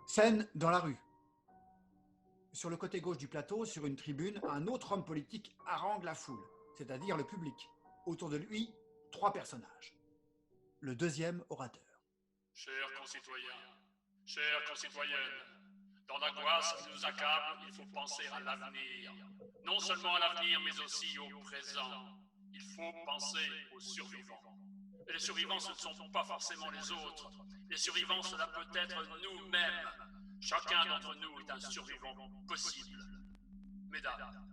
Scène dans la rue. Sur le côté gauche du plateau, sur une tribune, un autre homme politique harangue la foule, c'est-à-dire le public. Autour de lui, 3 personnages. Le deuxième orateur. Chers concitoyens, chères concitoyennes, dans l'angoisse qui nous accable, il faut penser à l'avenir. Non seulement à l'avenir, mais aussi au présent. Il faut penser aux survivants. Et les survivants, ce ne sont pas forcément les autres. Les survivants, cela peut être nous-mêmes. Chacun d'entre nous est un survivant possible. Mesdames,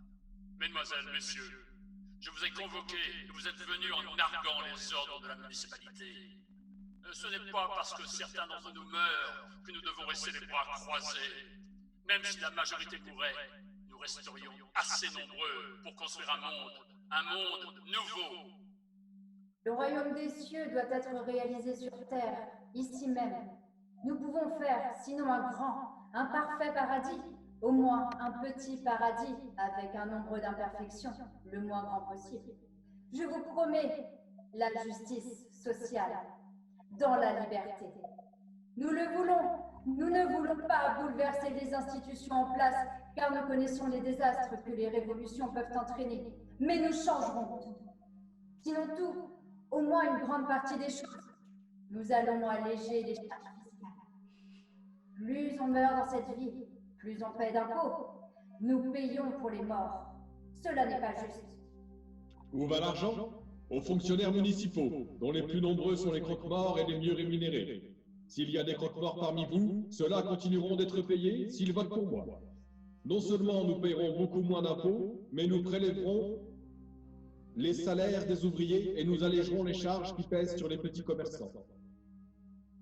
mesdemoiselles, messieurs, je vous ai convoqués et vous êtes venus en narguant les ordres de la municipalité. Ce n'est pas parce que certains d'entre nous meurent que nous devons rester les bras croisés. Même si la majorité mourait, nous resterions assez nombreux pour construire un monde nouveau. Le royaume des cieux doit être réalisé sur terre, ici même. Nous pouvons faire, sinon un grand, un parfait paradis, au moins un petit paradis avec un nombre d'imperfections le moins grand possible. Je vous promets la justice sociale dans la liberté. Nous le voulons. Nous ne voulons pas bouleverser les institutions en place car nous connaissons les désastres que les révolutions peuvent entraîner. Mais nous changerons tout. Sinon tout, au moins une grande partie des choses. Nous allons alléger les charges fiscales. Plus on meurt dans cette vie, plus on paie d'impôts. Nous payons pour les morts. Cela n'est pas juste. Où va l'argent? Aux fonctionnaires municipaux, dont les plus nombreux sont les croque-morts et les mieux rémunérés. S'il y a des croque-morts parmi vous, ceux-là continueront d'être payés s'ils votent pour moi. Non seulement nous paierons beaucoup moins d'impôts, mais nous prélèverons les salaires des ouvriers et nous allégerons les charges qui pèsent sur les petits commerçants.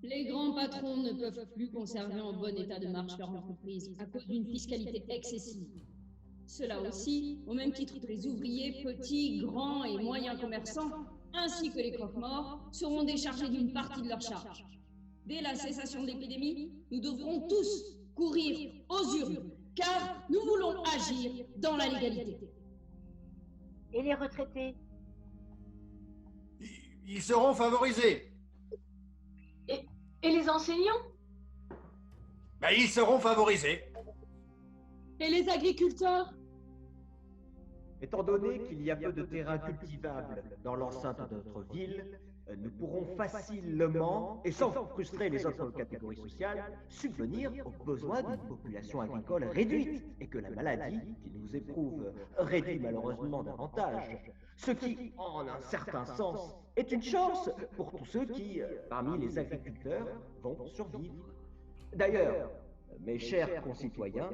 Les grands patrons ne peuvent plus conserver en bon état de marche leur entreprise à cause d'une fiscalité excessive. Cela aussi, au même titre que les ouvriers, petits, grands et moyens commerçants, ainsi que les croque-morts, seront déchargés d'une partie de leurs charges. Dès la cessation de l'épidémie, nous devrons tous courir aux urnes, car nous voulons agir dans la légalité. Et les retraités? Ils seront favorisés. Et les enseignants? Ben, ils seront favorisés. Et les agriculteurs? Étant donné qu'il y a peu de terrains cultivables dans l'enceinte de notre ville, nous pourrons facilement, et sans frustrer les autres catégories sociales, subvenir aux besoins d'une population agricole réduite, et que la maladie qui nous éprouve réduit malheureusement davantage. Ce qui, en un certain sens, est une chance pour tous ceux qui, parmi les agriculteurs, vont survivre. D'ailleurs, mes chers concitoyens,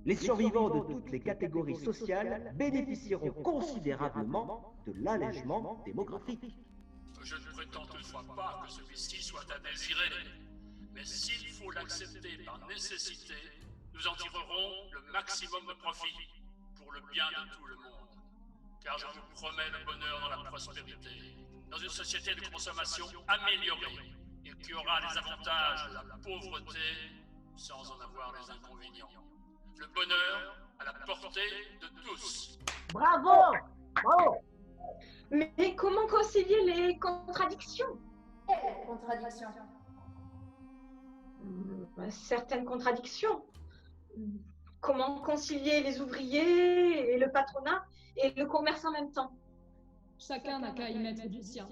les survivants de toutes les catégories sociales bénéficieront considérablement de l'allègement démographique. Je ne prétends toutefois pas que celui-ci soit à désirer, mais s'il faut l'accepter par nécessité, nous en tirerons le maximum de profit pour le bien de tout le monde. Car je vous promets le bonheur dans la prospérité, dans une société de consommation améliorée et qui aura les avantages de la pauvreté sans en avoir les inconvénients. Le bonheur à la portée de tous. Bravo! Bravo! Mais comment concilier les contradictions? Quelle contradiction? Certaines contradictions. Comment concilier les ouvriers et le patronat et le commerce en même temps? Chacun n'a qu'à y mettre du sien.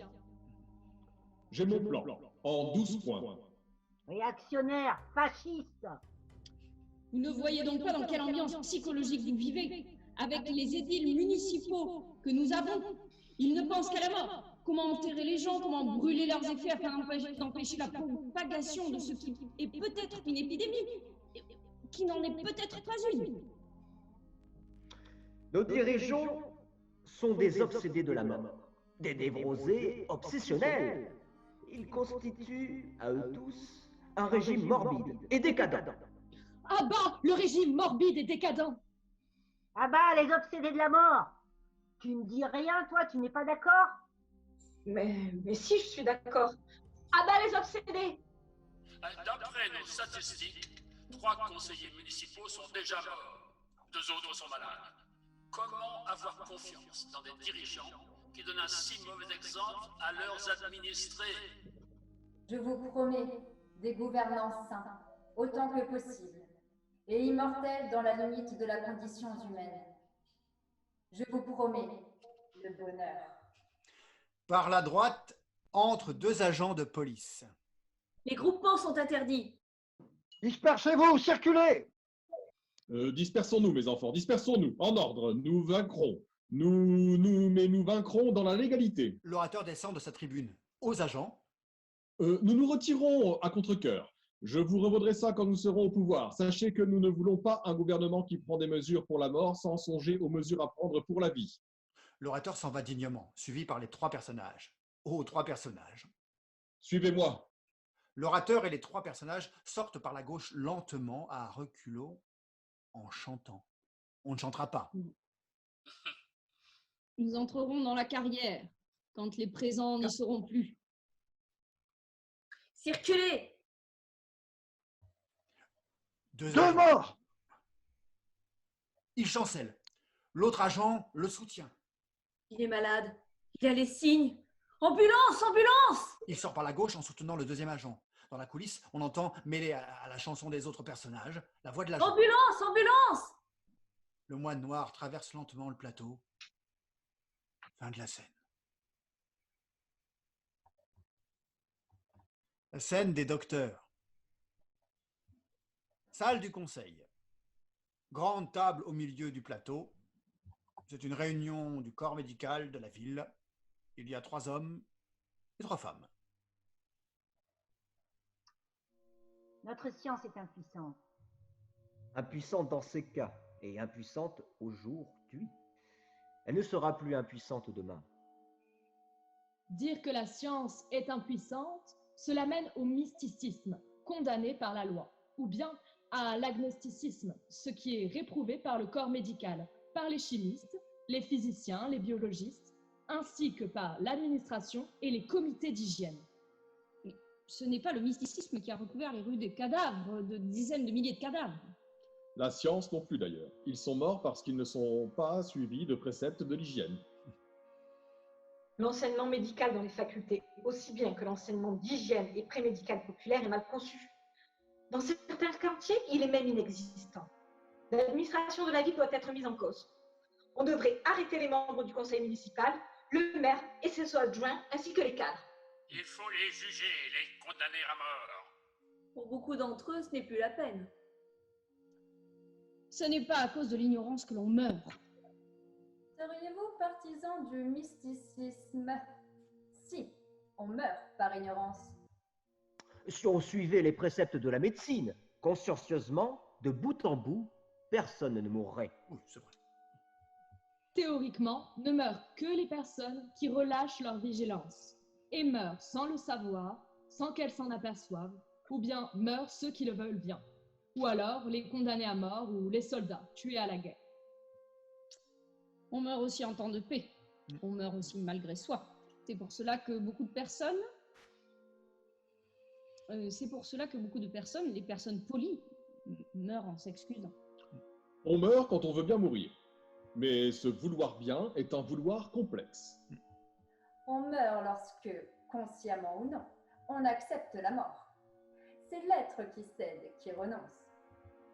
J'ai mon plan, en 12 points. Réactionnaire, fasciste! Vous ne voyez donc pas dans quelle ambiance psychologique vous vivez, avec les édiles municipaux que nous avons. Ils ne pensent qu'à la mort. Comment enterrer les gens, comment brûler leurs effets afin d'empêcher la propagation de ce qui est peut-être une épidémie, qui n'en est peut-être pas une. Nos dirigeants sont des obsédés de la mort, des névrosés obsessionnels. Ils constituent, à eux tous, un régime morbide et décadent. Ah bah, le régime morbide et décadent! Ah bah, les obsédés de la mort! Tu ne dis rien, toi, tu n'es pas d'accord? Mais si, je suis d'accord. Ah bah, les obsédés! D'après nos statistiques, 3 conseillers municipaux sont déjà morts. 2 autres sont malades. Comment avoir confiance dans des dirigeants qui donnent un si mauvais exemple à leurs administrés? Je vous promets des gouvernants sains, autant que possible, et immortels dans la limite de la condition humaine. Je vous promets le bonheur. Par la droite entrent 2 agents de police. Les groupements sont interdits. Dispersez-vous, circulez! Dispersons-nous, mes enfants, dispersons-nous, en ordre, nous vaincrons. Mais nous vaincrons dans la légalité. L'orateur descend de sa tribune. Aux agents, Nous nous retirons à contre-cœur. Je vous revaudrai ça quand nous serons au pouvoir. Sachez que nous ne voulons pas un gouvernement qui prend des mesures pour la mort sans songer aux mesures à prendre pour la vie. l'orateur s'en va dignement, suivi par les 3 personnages. Aux 3 personnages. Suivez-moi. L'orateur et les 3 personnages sortent par la gauche lentement, à reculons, en chantant. On ne chantera pas. Nous entrerons dans la carrière quand les présents n'y seront plus. Circulez! 2 Deux agents. morts! Il chancelle. L'autre agent le soutient. Il est malade. Il a les signes. Ambulance! Ambulance! Il sort par la gauche en soutenant le 2e agent. Dans la coulisse, on entend, mêlée à la chanson des autres personnages, la voix de l'agent. Ambulance! Ambulance! Le moine noir traverse lentement le plateau. Fin de la scène. La scène des docteurs. Salle du conseil. Grande table au milieu du plateau. C'est une réunion du corps médical de la ville. Il y a 3 hommes et 3 femmes. Notre science est impuissante. Impuissante dans ces cas, et impuissante aujourd'hui. Elle ne sera plus impuissante demain. Dire que la science est impuissante, cela mène au mysticisme, condamné par la loi, ou bien à l'agnosticisme, ce qui est réprouvé par le corps médical, par les chimistes, les physiciens, les biologistes, ainsi que par l'administration et les comités d'hygiène. Ce n'est pas le mysticisme qui a recouvert les rues des cadavres, de dizaines de milliers de cadavres. La science non plus d'ailleurs. Ils sont morts parce qu'ils ne sont pas suivis de préceptes de l'hygiène. L'enseignement médical dans les facultés, aussi bien que l'enseignement d'hygiène et pré-médical populaire, est mal conçu. Dans certains quartiers, il est même inexistant. L'administration de la ville doit être mise en cause. On devrait arrêter les membres du conseil municipal, le maire et ses adjoints, ainsi que les cadres. Il faut les juger, les condamner à mort. Pour beaucoup d'entre eux, ce n'est plus la peine. Ce n'est pas à cause de l'ignorance que l'on meurt. Seriez-vous partisan du mysticisme? Si, on meurt par ignorance. Si on suivait les préceptes de la médecine, consciencieusement, de bout en bout, personne ne mourrait. Oui, c'est vrai. Théoriquement, ne meurent que les personnes qui relâchent leur vigilance, et meurent sans le savoir, sans qu'elles s'en aperçoivent, ou bien meurent ceux qui le veulent bien, ou alors les condamnés à mort ou les soldats tués à la guerre. On meurt aussi en temps de paix. On meurt aussi malgré soi. C'est pour cela que beaucoup de personnes, les personnes polies, meurent en s'excusant. On meurt quand on veut bien mourir. Mais ce vouloir bien est un vouloir complexe. On meurt lorsque, consciemment ou non, on accepte la mort. C'est l'être qui cède, qui renonce.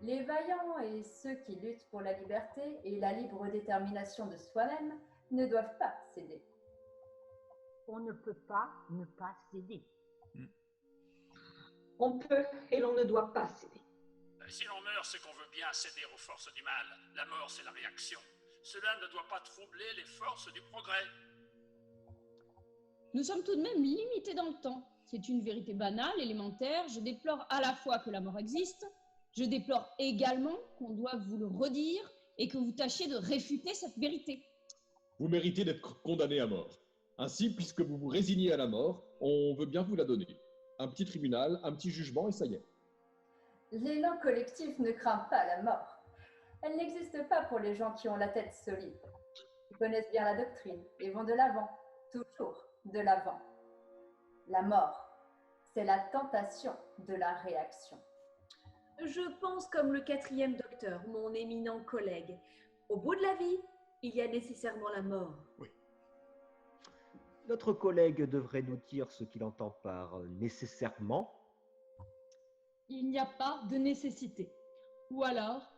Les vaillants et ceux qui luttent pour la liberté et la libre détermination de soi-même ne doivent pas céder. On ne peut pas ne pas céder. On peut et l'on ne doit pas céder. Si l'on meurt, c'est qu'on veut bien céder aux forces du mal. La mort, c'est la réaction. Cela ne doit pas troubler les forces du progrès. Nous sommes tout de même limités dans le temps. C'est une vérité banale, élémentaire. Je déplore à la fois que la mort existe, je déplore également qu'on doive vous le redire et que vous tâchiez de réfuter cette vérité. Vous méritez d'être condamné à mort. Ainsi, puisque vous vous résignez à la mort, on veut bien vous la donner. Un petit tribunal, un petit jugement et ça y est. L'élan collectif ne craint pas la mort. Elle n'existe pas pour les gens qui ont la tête solide. Ils connaissent bien la doctrine et vont de l'avant, toujours de l'avant. La mort, c'est la tentation de la réaction. Je pense comme le 4e docteur, mon éminent collègue. Au bout de la vie, il y a nécessairement la mort. Oui. Notre collègue devrait nous dire ce qu'il entend par nécessairement. il n'y a pas de nécessité. Ou alors,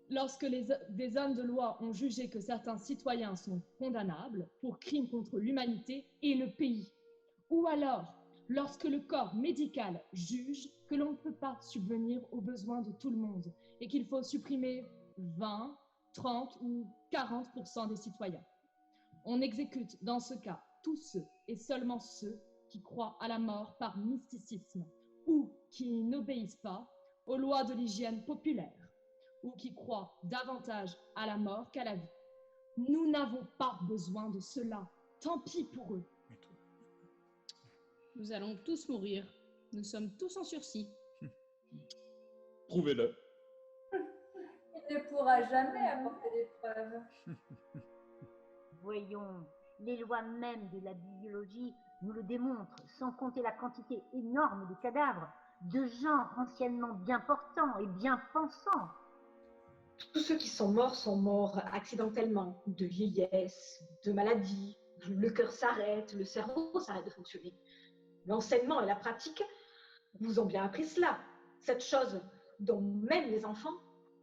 lorsque des hommes de loi ont jugé que certains citoyens sont condamnables pour crimes contre l'humanité et le pays. Ou alors, lorsque le corps médical juge que l'on ne peut pas subvenir aux besoins de tout le monde et qu'il faut supprimer 20, 30 ou 40% des citoyens. On exécute dans ce cas tous ceux et seulement ceux qui croient à la mort par mysticisme ou qui n'obéissent pas aux lois de l'hygiène populaire ou qui croient davantage à la mort qu'à la vie. Nous n'avons pas besoin de cela. Tant pis pour eux. Nous allons tous mourir. Nous sommes tous en sursis. Prouvez-le. Il ne pourra jamais apporter des preuves. Voyons, les lois même de la biologie nous le démontrent, sans compter la quantité énorme de cadavres, de gens anciennement bien portants et bien pensants. Tous ceux qui sont morts accidentellement, de vieillesse, de maladie. Le cœur s'arrête, le cerveau s'arrête de fonctionner. L'enseignement et la pratique vous ont bien appris cela. Cette chose dont même les enfants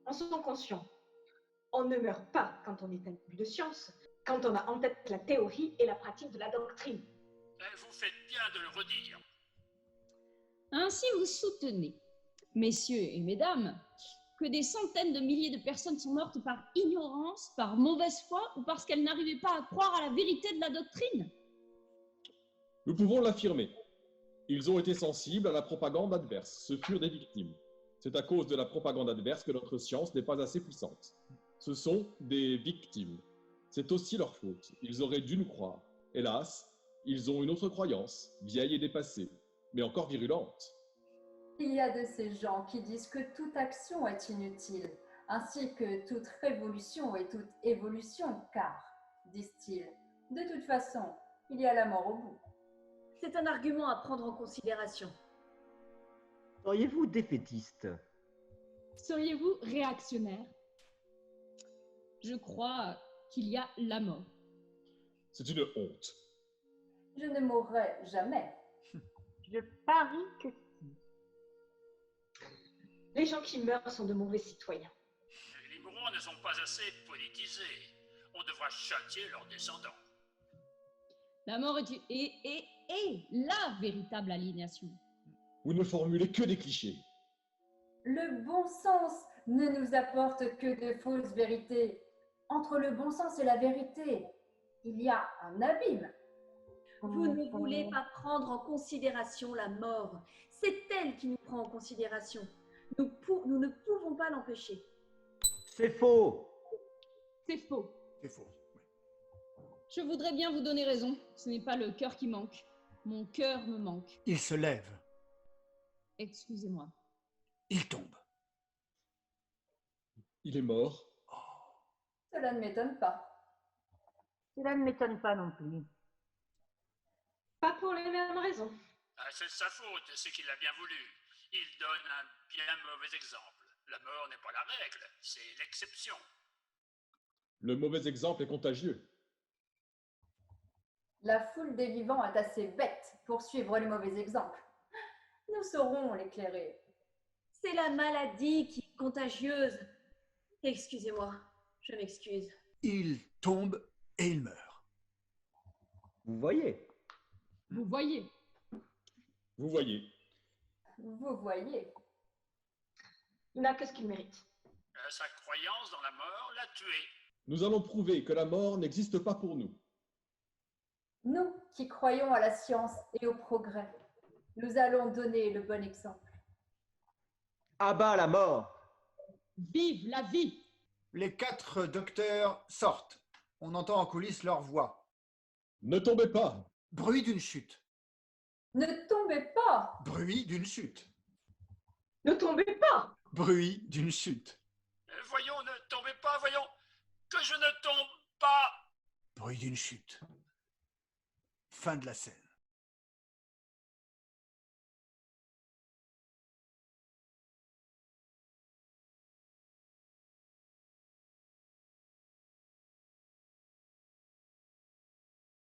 en sont conscients. On ne meurt pas quand on est imbu de science, quand on a en tête la théorie et la pratique de la doctrine. Vous faites bien de le redire. Ainsi, vous soutenez, messieurs et mesdames, que des centaines de milliers de personnes sont mortes par ignorance, par mauvaise foi ou parce qu'elles n'arrivaient pas à croire à la vérité de la doctrine. Nous pouvons l'affirmer. Ils ont été sensibles à la propagande adverse. Ce furent des victimes. C'est à cause de la propagande adverse que notre science n'est pas assez puissante. Ce sont des victimes. C'est aussi leur faute. Ils auraient dû nous croire. Hélas, ils ont une autre croyance, vieille et dépassée, mais encore virulente. Il y a de ces gens qui disent que toute action est inutile, ainsi que toute révolution et toute évolution, car, disent-ils, de toute façon, il y a la mort au bout. C'est un argument à prendre en considération. Seriez-vous défaitiste? Seriez-vous réactionnaire? Je crois qu'il y a la mort. C'est une honte. Je ne mourrai jamais. Je parie que si. Les gens qui meurent sont de mauvais citoyens. Les mourants ne sont pas assez politisés. On devra châtier leurs descendants. La mort est la véritable aliénation. Vous ne formulez que des clichés. Le bon sens ne nous apporte que de fausses vérités. Entre le bon sens et la vérité, il y a un abîme. Vous ne voulez pas prendre en considération la mort. C'est elle qui nous prend en considération. Nous ne pouvons pas l'empêcher. C'est faux. C'est faux. C'est faux. Je voudrais bien vous donner raison. Ce n'est pas le cœur qui manque. Mon cœur me manque. Il se lève. Excusez-moi. Il tombe. Il est mort. Cela ne m'étonne pas. Cela ne m'étonne pas non plus. Pas pour les mêmes raisons. C'est sa faute, c'est qu'il a bien voulu. Il donne un bien mauvais exemple. La mort n'est pas la règle, c'est l'exception. Le mauvais exemple est contagieux. La foule des vivants est assez bête pour suivre les mauvais exemples. Nous saurons l'éclairer. C'est la maladie qui est contagieuse. Excusez-moi, je m'excuse. Il tombe et il meurt. Vous voyez? Vous voyez? Vous voyez. Vous voyez. Il n'a que ce qu'il mérite. Sa croyance dans la mort l'a tué. Nous allons prouver que la mort n'existe pas pour nous. Nous qui croyons à la science et au progrès, nous allons donner le bon exemple. À bas la mort! Vive la vie! Les 4 docteurs sortent. On entend en coulisses leur voix. Ne tombez pas! Bruit d'une chute. Ne tombez pas! Bruit d'une chute. Ne tombez pas! Bruit d'une chute. Voyons, ne tombez pas, voyons, que je ne tombe pas. Bruit d'une chute. Fin de la scène.